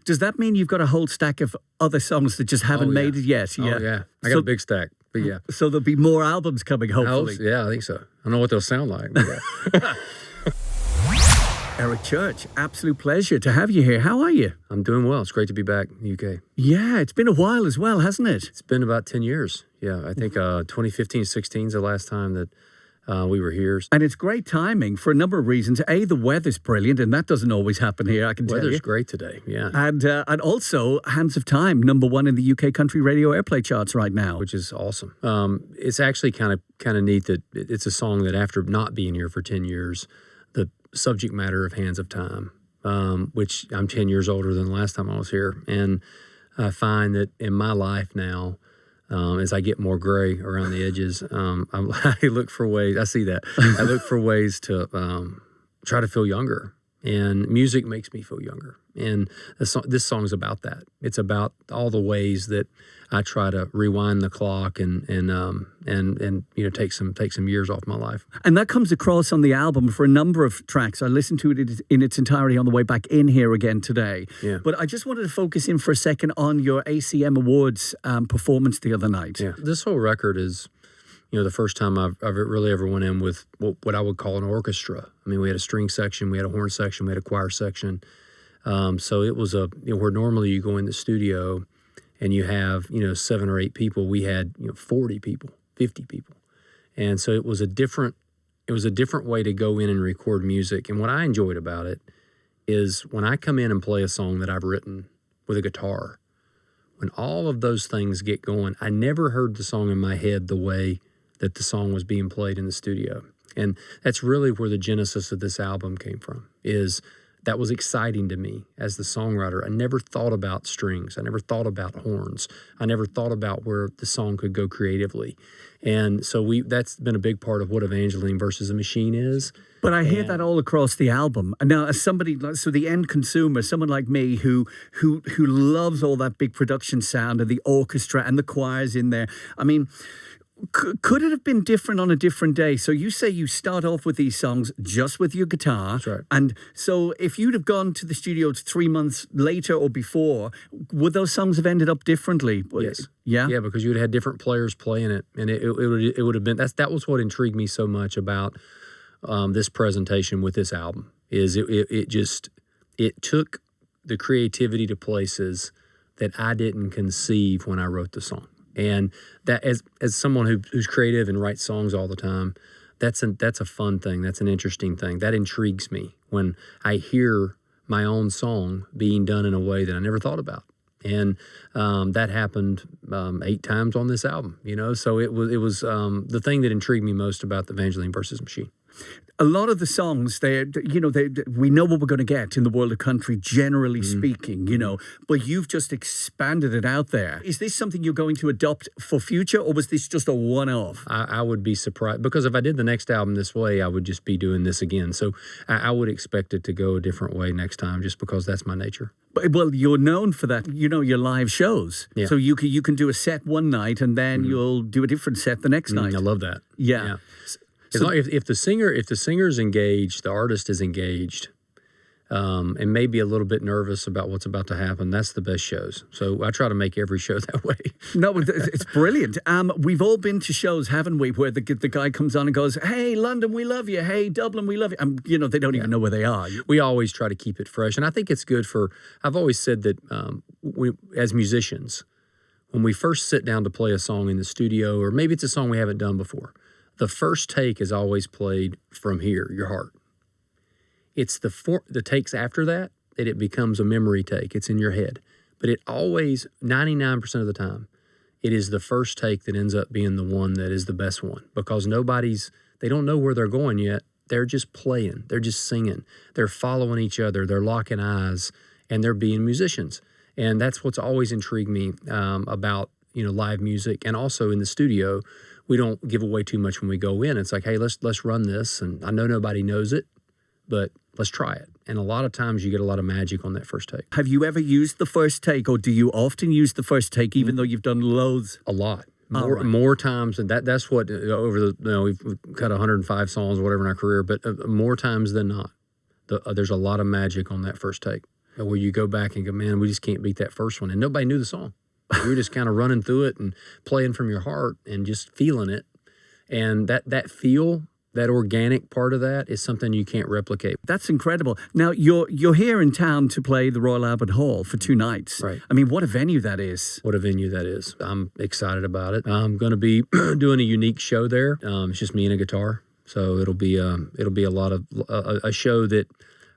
Does that mean you've got a whole stack of other songs that just haven't made it yet? Yeah. Oh, yeah. I got a big stack. But yeah. So there'll be more albums coming, hopefully. Yeah, I think so. I don't know what they'll sound like. But yeah. Eric Church, absolute pleasure to have you here. How are you? I'm doing well. It's great to be back in the UK. Yeah, it's been a while as well, hasn't it? It's been about 10 years. Yeah, I think 2015-16 is the last time that we were here. And it's great timing for a number of reasons. A, the weather's brilliant, and that doesn't always happen here, I can tell you. Weather's great today, yeah. And also, Hands of Time, #1 in the UK country radio airplay charts right now. Which is awesome. It's actually kind of neat that it's a song that after not being here for 10 years, the subject matter of Hands of Time, which I'm 10 years older than the last time I was here. And I find that in my life now, as I get more gray around the edges, I look for ways, I see that, I look for ways to try to feel younger. And music makes me feel younger. And this song's about that. It's about all the ways that I try to rewind the clock and take some years off my life. And that comes across on the album for a number of tracks. I listened to it in its entirety on the way back in here again today. Yeah. But I just wanted to focus in for a second on your ACM Awards performance the other night. Yeah. This whole record is, the first time I've really ever went in with what I would call an orchestra. I mean, we had a string section, we had a horn section, we had a choir section. So it was where normally you go in the studio and you have, 7 or 8 people. We had, 40 people, 50 people. And so it was a different way to go in and record music. And what I enjoyed about it is when I come in and play a song that I've written with a guitar, when all of those things get going, I never heard the song in my head the way that the song was being played in the studio. And that's really where the genesis of this album came from, is that was exciting to me as the songwriter. I never thought about strings. I never thought about horns. I never thought about where the song could go creatively. And so that's been a big part of what Evangeline versus a Machine is. But I hear that all across the album. Now, as somebody, so the end consumer, someone like me who loves all that big production sound and the orchestra and the choirs in there, I mean, could it have been different on a different day? So you say you start off with these songs just with your guitar. That's right. And so if you'd have gone to the studio 3 months later or before, would those songs have ended up differently? Yes. Yeah? Yeah, because you would have had different players playing it. And it would have been, that was what intrigued me so much about this presentation with this album, is it took the creativity to places that I didn't conceive when I wrote the song. And that, as someone who's creative and writes songs all the time, that's a fun thing. That's an interesting thing. That intrigues me when I hear my own song being done in a way that I never thought about. And that happened 8 times on this album. So it was the thing that intrigued me most about the Evangeline versus Machine. A lot of the songs, we know what we're going to get in the world of country, generally speaking, but you've just expanded it out there. Is this something you're going to adopt for future, or was this just a one-off? I would be surprised, because if I did the next album this way, I would just be doing this again. So I would expect it to go a different way next time, just because that's my nature. Well, you're known for that, your live shows. Yeah. So you can do a set one night, and then you'll do a different set the next night. I love that. Yeah. So, if the singer's engaged, the artist is engaged, and maybe a little bit nervous about what's about to happen, that's the best shows. So I try to make every show that way. No, it's brilliant. We've all been to shows, haven't we, where the guy comes on and goes, "Hey, London, we love you. Hey, Dublin, we love you." They don't even know where they are. We always try to keep it fresh, and I think it's good I've always said that we, as musicians, when we first sit down to play a song in the studio, or maybe it's a song we haven't done before, the first take is always played from here, your heart. It's the takes after that it becomes a memory take. It's in your head. But it always, 99% of the time, it is the first take that ends up being the one that is the best one, because they don't know where they're going yet. They're just playing. They're just singing. They're following each other. They're locking eyes, and they're being musicians. And that's what's always intrigued me about live music, and also in the studio. We don't give away too much when we go in. It's like, hey, let's run this, and I know nobody knows it, but let's try it. And a lot of times you get a lot of magic on that first take. Have you ever used the first take, or do you often use the first take, even though you've done loads? A lot. More times, and that's what over we've cut 105 songs or whatever in our career, but more times than not, there's a lot of magic on that first take. where you go back and go, man, we just can't beat that first one. And nobody knew the song. We were just kind of running through it and playing from your heart and just feeling it. And that feel, that organic part of that is something you can't replicate. That's incredible. Now, you're here in town to play the Royal Albert Hall for 2 nights. Right. I mean, what a venue that is. What a venue that is. I'm excited about it. I'm going to be doing a unique show there. It's just me and a guitar. So it'll be a lot of a show that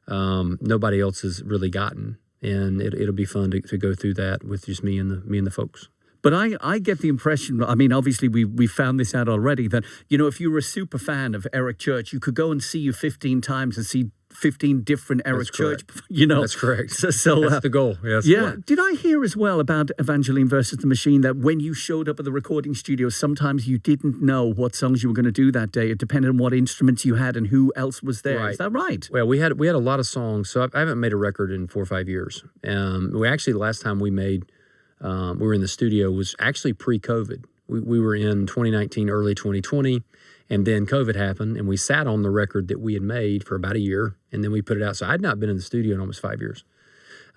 nobody else has really gotten. And it'll be fun to go through that with just me and the folks. But I get the impression, I mean, obviously we found this out already, that, if you were a super fan of Eric Church, you could go and see you 15 times and see 15 different Eric Church, That's correct. So that's the goal. Yes. Yeah. Did I hear as well about Evangeline versus the Machine that when you showed up at the recording studio, sometimes you didn't know what songs you were going to do that day? It depended on what instruments you had and who else was there. Right. Is that right? Well, we had a lot of songs. So I haven't made a record in 4 or 5 years. We actually, the last time we were in the studio was actually pre-COVID. We were in 2019, early 2020, and then COVID happened, and we sat on the record that we had made for about a year, and then we put it out. So I'd not been in the studio in almost 5 years.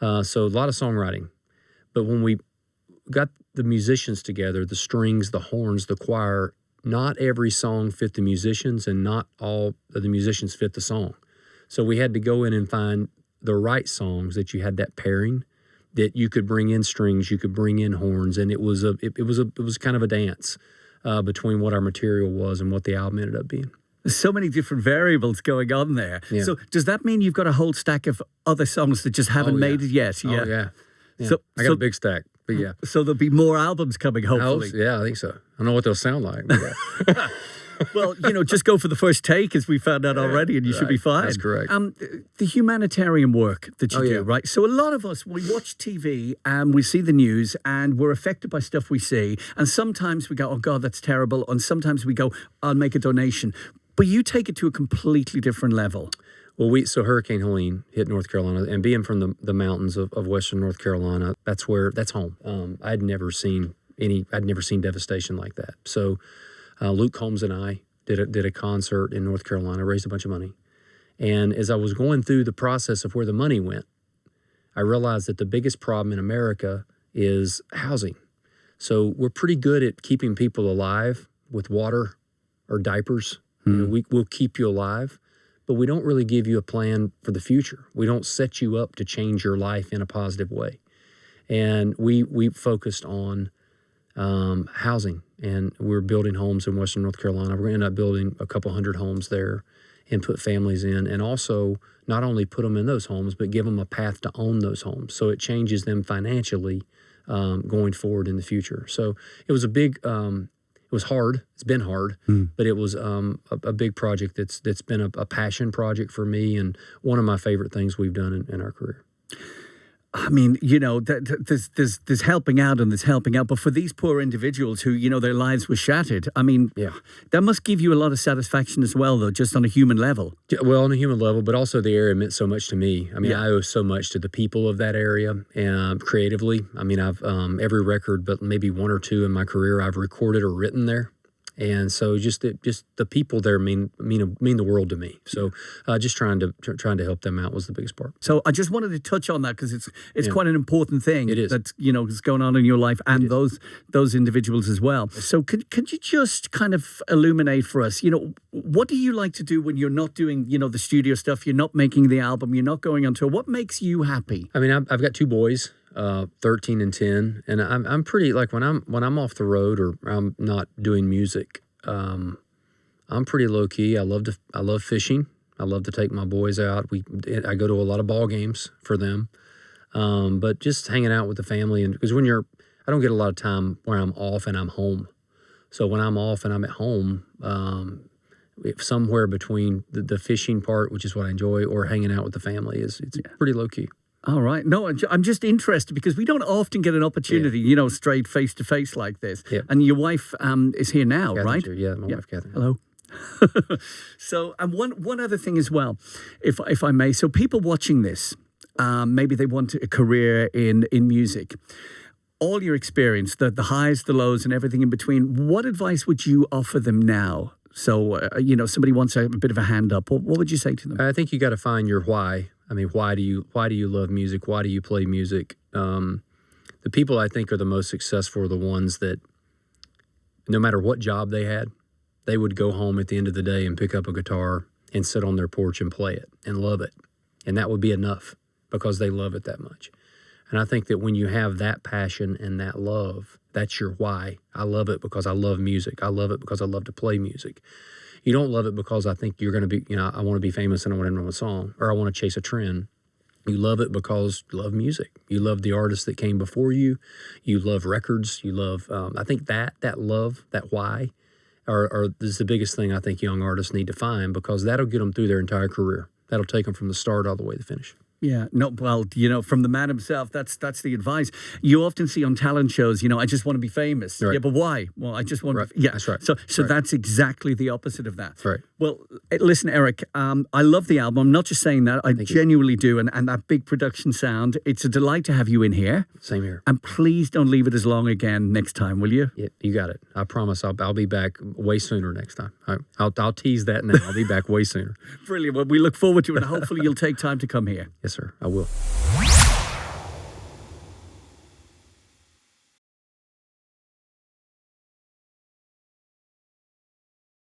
So a lot of songwriting. But when we got the musicians together, the strings, the horns, the choir, not every song fit the musicians, and not all of the musicians fit the song. So we had to go in and find the right songs that you had that pairing, that you could bring in strings, you could bring in horns, and it was kind of a dance between what our material was and what the album ended up being. There's so many different variables going on there. Yeah. So does that mean you've got a whole stack of other songs that just haven't made it yet? Yeah. Oh, yeah. So, I got a big stack, but yeah. So there'll be more albums coming, hopefully. Yeah, I think so. I don't know what they'll sound like. But yeah. Well, just go for the first take, as we found out already, and you should be fine. That's correct. The humanitarian work that you do, right? So a lot of us, we watch TV and we see the news and we're affected by stuff we see. And sometimes we go, oh, God, that's terrible. And sometimes we go, I'll make a donation. But you take it to a completely different level. Well, so Hurricane Helene hit North Carolina, and being from the mountains of Western North Carolina, that's home. I'd never seen devastation like that. So Luke Combs and I did a concert in North Carolina, raised a bunch of money. And as I was going through the process of where the money went, I realized that the biggest problem in America is housing. So we're pretty good at keeping people alive with water or diapers. We'll keep you alive, but we don't really give you a plan for the future. We don't set you up to change your life in a positive way. And we focused on housing, and we're building homes in Western North Carolina. We're going to end up building a couple hundred homes there and put families in, and also not only put them in those homes, but give them a path to own those homes. So it changes them financially going forward in the future. So it was it was hard. It's been hard, but it was a big project that's been a passion project for me, and one of my favorite things we've done in our career. I mean, there's helping out and there's helping out. But for these poor individuals who, their lives were shattered, I mean, that must give you a lot of satisfaction as well, though, just on a human level. Well, on a human level, but also the area meant so much to me. I mean, I owe so much to the people of that area and creatively. I mean, I've every record, but maybe 1 or 2 in my career, I've recorded or written there. And so just the people there mean the world to me. So just trying to help them out was the biggest part. So I just wanted to touch on that because it's quite an important thing. It is. That's is going on in your life and those individuals as well. So could you just kind of illuminate for us? What do you like to do when you're not doing the studio stuff? You're not making the album. You're not going on tour. What makes you happy? I mean, I've got 2 boys. 13 and 10, and I'm pretty, like, when I'm off the road or I'm not doing music, I'm pretty low key. I love fishing. I love to take my boys out. I go to a lot of ball games for them, but just hanging out with the family, and because I don't get a lot of time where I'm off and I'm home. So when I'm off and I'm at home, somewhere between the fishing part, which is what I enjoy, or hanging out with the family, it's pretty low key. All right. No, I'm just interested because we don't often get an opportunity, straight face to face like this. Yeah. And your wife is here now, Catherine's right? Here. Yeah, my wife, Catherine. Hello. So, and one other thing as well, if I may. So people watching this, maybe they want a career in music. All your experience, the highs, the lows, and everything in between, what advice would you offer them now? So, somebody wants a bit of a hand up. What would you say to them? I think you got to find your why. I mean, why do you love music? Why do you play music? The people I think are the most successful are the ones that, no matter what job they had, they would go home at the end of the day and pick up a guitar and sit on their porch and play it and love it. And that would be enough because they love it that much. And I think that when you have that passion and that love, that's your why. I love it because I love music. I love it because I love to play music. You don't love it because I think you're going to be, I want to be famous and I want to know a song, or I want to chase a trend. You love it because you love music. You love the artists that came before you. You love records. You love, I think that love, that why, is the biggest thing I think young artists need to find, because that'll get them through their entire career. That'll take them from the start all the way to the finish. Yeah, no, well, from the man himself, that's the advice. You often see on talent shows, I just want to be famous. Right. Yeah, but why? Well, I just want right. to be, yeah. That's right. So right. That's exactly the opposite of that. That's right. Well, listen, Eric, I love the album. I'm not just saying that. I genuinely do. And that big production sound, it's a delight to have you in here. Same here. And please don't leave it as long again next time, will you? Yeah, you got it. I promise I'll be back way sooner next time. I'll tease that now. I'll be back way sooner. Brilliant. Well, we look forward to it. And hopefully you'll take time to come here. Yes, sir. I will.